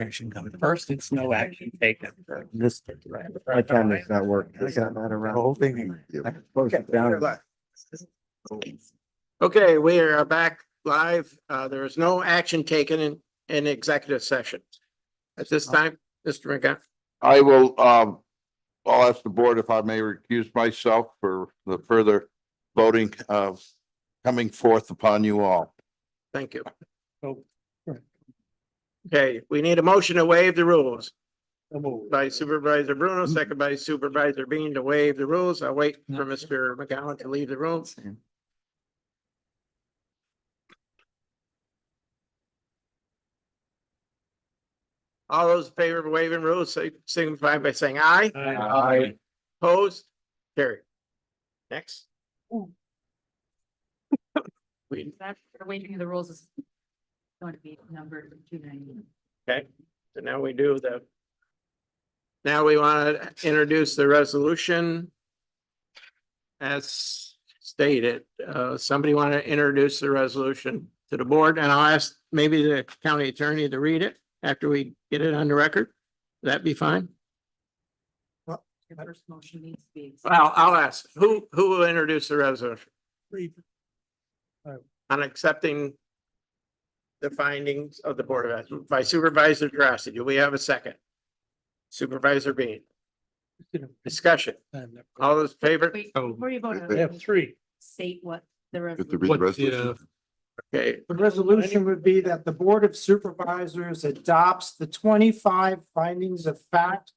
Action coming first, it's no action taken. This, my camera's not working. Does that matter? The whole thing. I can post it down. Okay, we are back live. There is no action taken in executive session. At this time, Mr. McGowan. I will, I'll ask the board if I may recuse myself for the further voting of coming forth upon you all. Thank you. Oh, Okay, we need a motion to waive the rules so moved. by Supervisor Bruno, second by Supervisor Bean to waive the rules. I'll wait for Mr. McGowan to leave the room. All those in favor of waiving rules, signify by saying aye. Aye. Opposed? Carried. Next. We, That for waiving the rules is going to be numbered 290. okay, so now we do the. Now we want to introduce the resolution. As stated, somebody want to introduce the resolution to the board, and I'll ask maybe the county attorney to read it after we get it on the record. Would that be fine? Your first motion needs to be. Well, I'll ask, who will introduce the resolution on accepting the findings of the Board of Ethics by Supervisor Drossy? Do we have a second? Supervisor Bean, discussion. All those in favor? Wait, Oh, before you vote, We have three. state what the Get to resolution. read the What, resolution. Okay, The resolution would be that the Board of Supervisors adopts the 25 findings of fact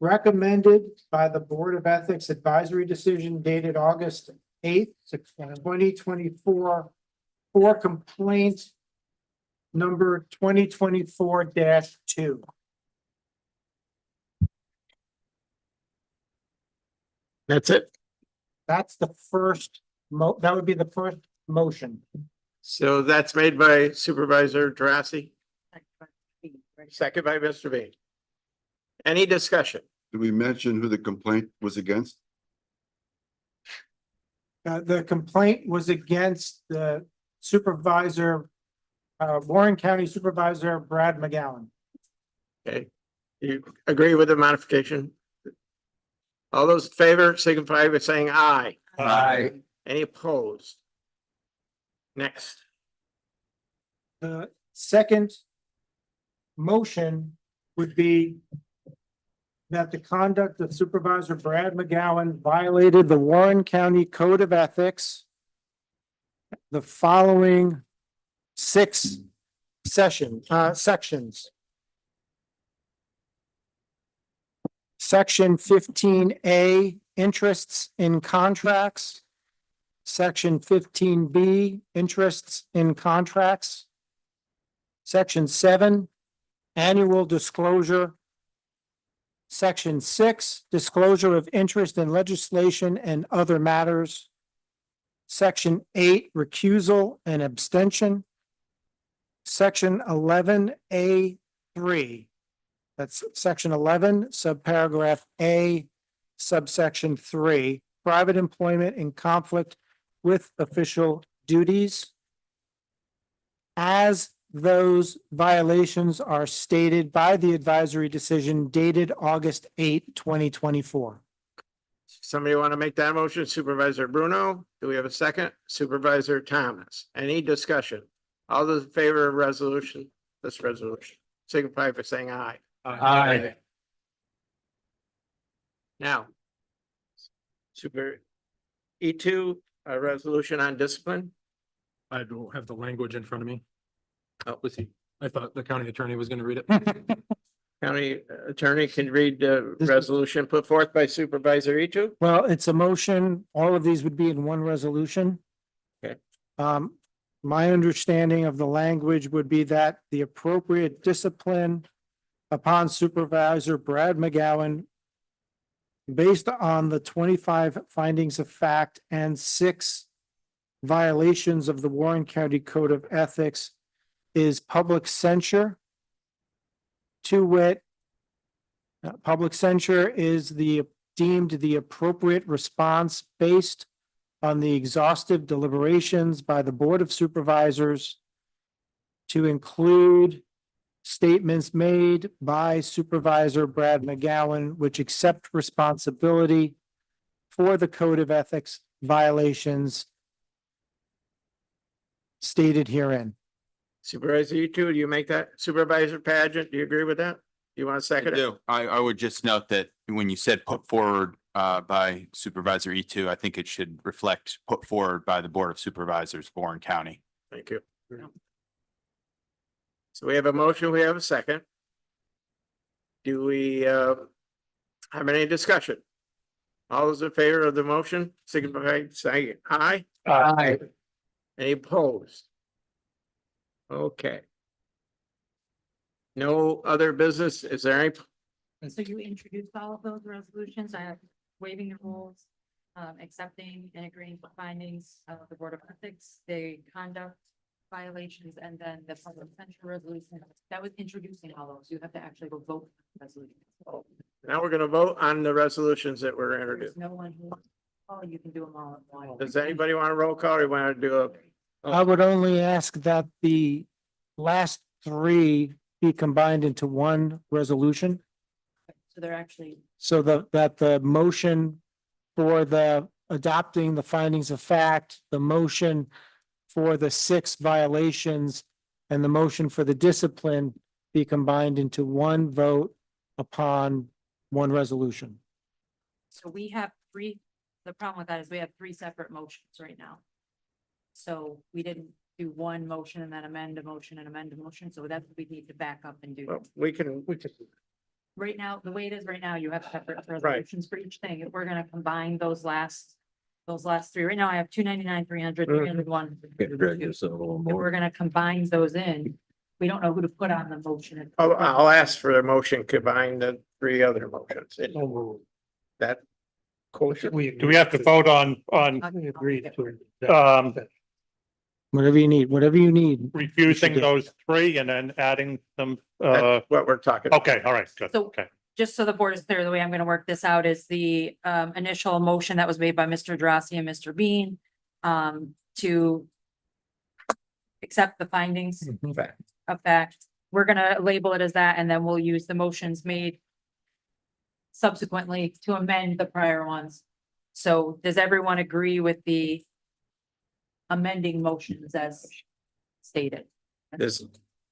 recommended by the Board of Ethics advisory decision dated August 8th, 2024 for complaint number 2024-2. that's it. That's the first that would be the first motion. So that's made by Supervisor Drossy, second by Mr. Bean. Any discussion? Did we mention who the complaint was against? The complaint was against the supervisor, Warren County Supervisor Brad McGowan. Okay, you agree with the modification? All those in favor signify by saying aye. Aye. Any opposed? Next, The second motion would be that the conduct of Supervisor Brad McGowan violated the Warren County Code of Ethics, the following six sections. Section 15A, interests in contracts. Section 15B, interests in contracts. Section 7, annual disclosure. Section 6, disclosure of interest in legislation and other matters. Section 8, recusal and abstention. Section 11A3, that's section 11, subparagraph A, subsection 3, private employment in conflict with official duties. As those violations are stated by the advisory decision dated August 8, 2024. somebody want to make that motion? Supervisor Bruno, do we have a second? Supervisor Thomas, any discussion? All those in favor of this resolution, signify by saying aye. Aye. Now. E2, a resolution on discipline. I don't have the language in front of me. Oh. Let's see. I thought the county attorney was gonna read it. County attorney can read the resolution put forth by Supervisor E2. Well, it's a motion. All of these would be in one resolution. Okay. My understanding of the language would be that the appropriate discipline upon Supervisor Brad McGowan based on the 25 findings of fact and 6 violations of the Warren County Code of Ethics is public censure. To wit, public censure is deemed the appropriate response based on the exhaustive deliberations by the Board of Supervisors to include statements made by Supervisor Brad McGowan, which accept responsibility for the code of ethics violations stated herein. Supervisor, you two, do you make that? Supervisor Pageant, do you agree with that? Do you want to second it? I would just note that when you said put forward by Supervisor E2, I think it should reflect put forward by the Board of Supervisors, Warren County. Thank you. So we have a motion, we have a second. Do we have any discussion? All those in favor of the motion, signify by saying aye. Aye. Any opposed? Okay. No other business? Is there any? So you introduced all of those resolutions, I have waiving the rules, accepting and agreeing with findings of the Board of Ethics, the conduct violations, and then the public censure resolution. That was introducing all those. You have to actually go vote for the resolution. Now we're gonna vote on the resolutions that were There's introduced. no one who, oh, you can do them all at once. Does anybody want a roll call or want to do a? I would only ask that the last three be combined into one resolution. So they're actually, So that the motion for the adopting the findings of fact, the motion for the 6 violations, and the motion for the discipline be combined into one vote upon one resolution. so we have three, the problem with that is we have 3 separate motions right now. So we didn't do one motion and then amend a motion and amend a motion, so that's what we need to back up and do. Well, we can. Right now, the way it is right now, you have separate resolutions for each thing. If we're gonna combine those last 3, right now I have 299, 300, 301. If we're gonna combine those in, we don't know who to put on the motion. I'll ask for a motion combine the 3 other motions. That. Kosher. Do we have to vote on, Whatever you need. refusing those 3 and then adding them? That's what we're talking. about. Okay, all right, good. So- Okay. Just so the board is clear, the way I'm gonna work this out is the initial motion that was made by Mr. Drossy and Mr. Bean to accept the findings of fact. We're gonna label it as that, and then we'll use the motions made subsequently to amend the prior ones. So does everyone agree with the amending motions as stated? Does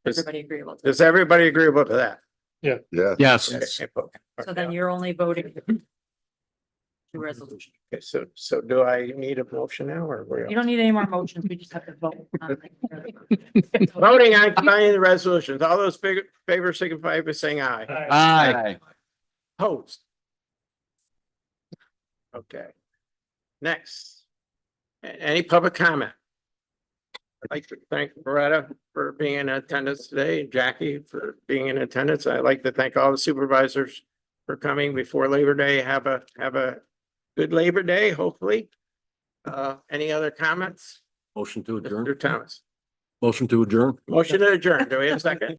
Everybody agreeable? to does everybody agree with that? Yeah. Yes. So then you're only voting to resolution. Okay, so do I need a motion now or? You don't need any more motions, we just have to vote. on it. Voting on combining the resolutions. All those favor signify by saying aye. Aye. Opposed? Okay. Next. Any public comment? I'd like to thank Loretta for being in attendance today, and Jackie for being in attendance. I'd like to thank all the supervisors for coming before Labor Day. Have a good Labor Day, hopefully. Any other comments? Motion to adjourn. Mr. Thomas. Motion to adjourn. Motion to adjourn. Do we have a second?